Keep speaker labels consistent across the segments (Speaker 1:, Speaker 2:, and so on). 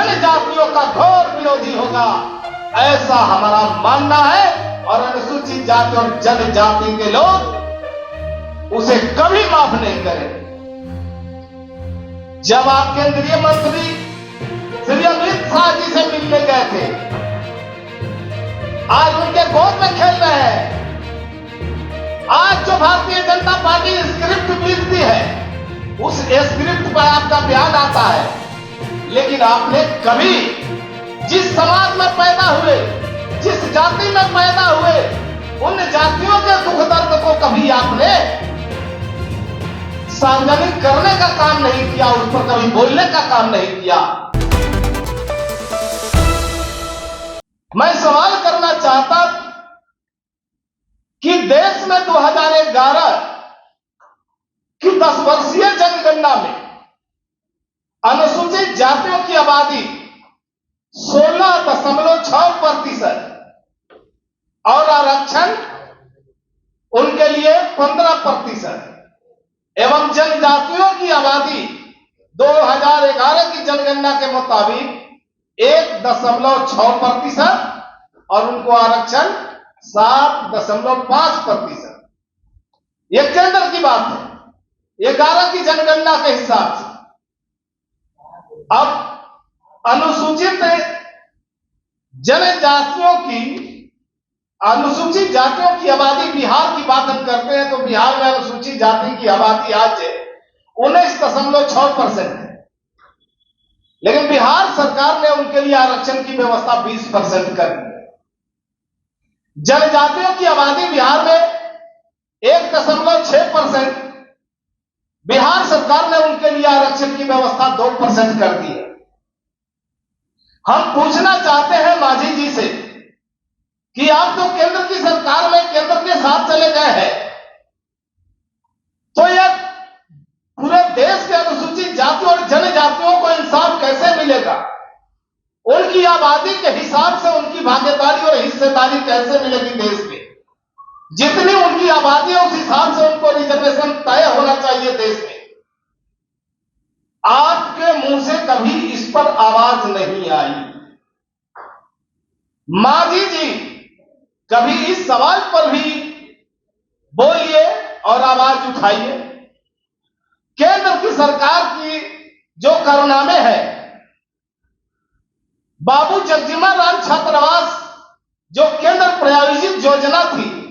Speaker 1: जनजातियों का घोर विरोधी होगा, ऐसा हमारा मानना है। और अनुसूचित जाति और जनजाति के लोग उसे कभी माफ नहीं करेंगे। जब आप केंद्रीय मंत्री श्री अमित शाह जी से मिलने गए थे, आज उनके गोद में खेल रहे हैं। आज जो भारतीय जनता पार्टी स्क्रिप्ट लिखती है, उस स्क्रिप्ट पर आपका बयान आता है, लेकिन आपने कभी जिस समाज में पैदा हुए, जिस जाति में पैदा हुए, उन जातियों के दुख दर्द को कभी आपने सार्वजनिक करने का काम नहीं किया, उस पर कभी बोलने का काम नहीं किया। मैं सवाल करना चाहता कि देश में 2011 की 10 वर्षीय जनगणना में अनुसूचित जातियों की आबादी 16.6% और आरक्षण उनके लिए 15% एवं जनजातियों की आबादी 2011 की जनगणना के मुताबिक 1.6% और उनको आरक्षण 7.5%। यह केंद्र की बात है, 11 की जनगणना के हिसाब से। अब अनुसूचित जनजातियों की, अनुसूचित जातियों की आबादी बिहार की बात हम करते हैं तो बिहार में अनुसूचित जाति की आबादी आज 19.6% है, लेकिन बिहार सरकार ने उनके लिए आरक्षण की व्यवस्था 20% कर दी है। जनजातियों की आबादी बिहार में 1.6%, बिहार सरकार ने उनके लिए आरक्षण की व्यवस्था 2% कर दी है। हम पूछना चाहते हैं मांझी जी से कि आप तो केंद्र की सरकार में केंद्र के साथ चले गए हैं, तो यह पूरे देश के अनुसूचित जाति और जनजातियों को इंसाफ कैसे मिलेगा? उनकी आबादी के हिसाब से उनकी भागीदारी और हिस्सेदारी कैसे मिलेगी देश में? जितनी उनकी आबादी है उस हिसाब से उनको रिजर्वेशन तय होना चाहिए देश में। आपके मुंह से कभी इस पर आवाज नहीं आई। मांझी जी, कभी इस सवाल पर भी बोलिए और आवाज उठाइए। केंद्र की सरकार की जो कारनामे हैं, बाबू जगजीवन राम छात्रावास जो केंद्र प्रायोजित योजना थी,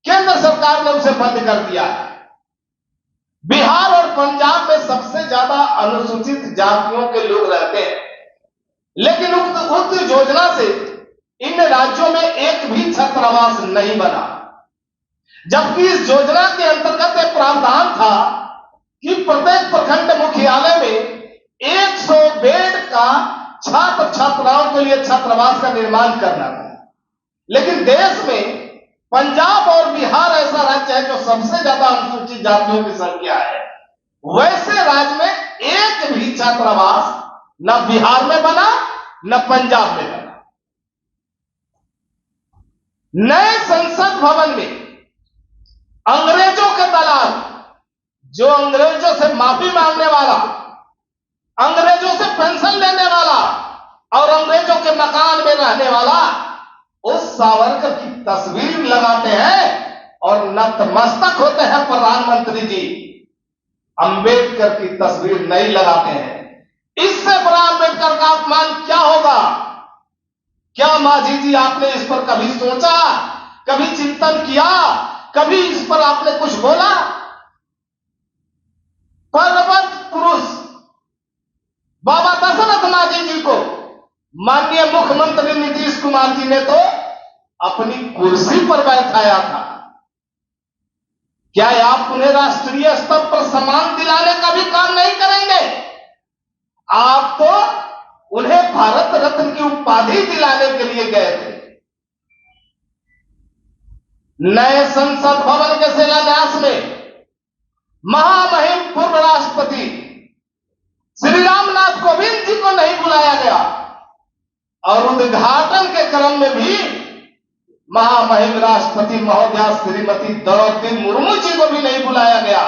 Speaker 1: केंद्र सरकार ने उसे बंद कर दिया है। बिहार और पंजाब में सबसे ज्यादा अनुसूचित जातियों के लोग रहते हैं, लेकिन उक्त योजना से इन राज्यों में एक भी छात्रावास नहीं बना, जबकि इस योजना के अंतर्गत एक प्रावधान था कि प्रत्येक प्रखंड मुख्यालय में 100 बेड का छात्र छात्राओं के लिए छात्रावास का निर्माण करना था। लेकिन देश में पंजाब और बिहार ऐसा राज्य है जो सबसे ज्यादा अनुसूचित जातियों की संख्या है, वैसे राज्य में एक भी छात्रावास न बिहार में बना न पंजाब में बना। नए संसद भवन में अंग्रेजों के दलाल, जो अंग्रेजों से माफी मांगने वाला, अंग्रेजों से पेंशन लेने वाला और अंग्रेजों के मकान में रहने वाला, उस सावरकर की तस्वीर लगाते हैं और नतमस्तक होते हैं प्रधानमंत्री जी। अंबेडकर की तस्वीर नहीं लगाते हैं। इससे बड़ा अंबेडकर का अपमान क्या होगा? क्या मांझी जी आपने इस पर कभी सोचा, कभी चिंतन किया, कभी इस पर आपने कुछ बोला? पर्वत पुरुष बाबा दशरथ मांझी जी को माननीय मुख्यमंत्री नीतीश कुमार जी ने तो अपनी कुर्सी पर बैठाया था। क्या आप उन्हें राष्ट्रीय स्तर पर सम्मान दिलाने का भी काम नहीं करेंगे? आप तो उन्हें भारत रत्न की उपाधि दिलाने के लिए गए थे। नए संसद भवन के शिलान्यास में महामहिम पूर्व राष्ट्रपति श्री रामनाथ कोविंद जी को नहीं बुलाया गया और उद्घाटन के क्रम में भी महामहिम राष्ट्रपति महोदया श्रीमती द्रौपदी मुर्मू जी को भी नहीं बुलाया गया।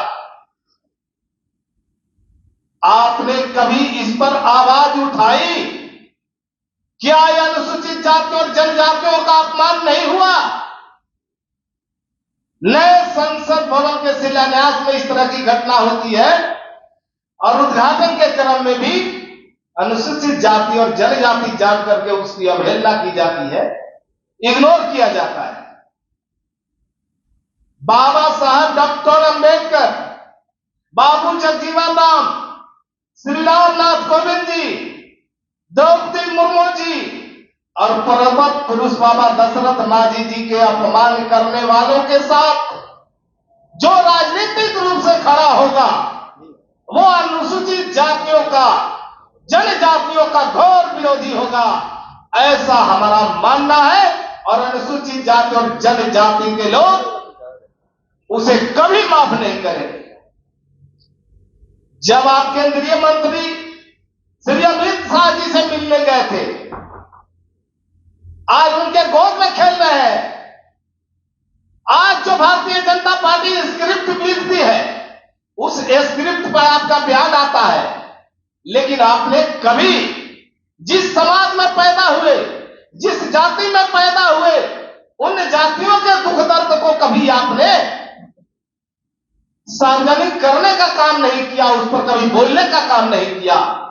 Speaker 1: आपने कभी इस पर आवाज उठाई क्या यह अनुसूचित जाति और जनजातियों का अपमान नहीं हुआ? नए संसद भवन के शिलान्यास में इस तरह की घटना होती है और उद्घाटन के क्रम में भी अनुसूचित जाति और जनजाति जान करके उसकी अवहेलना की जाती है, इग्नोर किया जाता है। बाबा साहब डॉक्टर अंबेडकर, बाबू जगजीवन राम, श्री रामनाथ कोविंद जी, द्रौपदी मुर्मू जी और पर्वत पुरुष बाबा दशरथ मांझी जी के अपमान करने वालों के साथ जो राजनीतिक रूप से खड़ा होगा वो अनुसूचित जातियों का, जनजातियों का घोर विरोधी होगा, ऐसा हमारा मानना है। और अनुसूचित जाति और जनजाति के लोग उसे कभी माफ नहीं करेंगे। जब आप केंद्रीय मंत्री श्री अमित शाह जी से मिलने गए थे, आज उनके गोद में खेल रहे हैं। आज जो भारतीय जनता पार्टी स्क्रिप्ट लिखती है उस स्क्रिप्ट पर आपका बयान आता है, लेकिन आपने कभी जिस समाज में पैदा हुए, जिस जाति में पैदा हुए, उन जातियों के दुख दर्द को कभी आपने सार्वजनिक करने का काम नहीं किया, उस पर कभी बोलने का काम नहीं किया।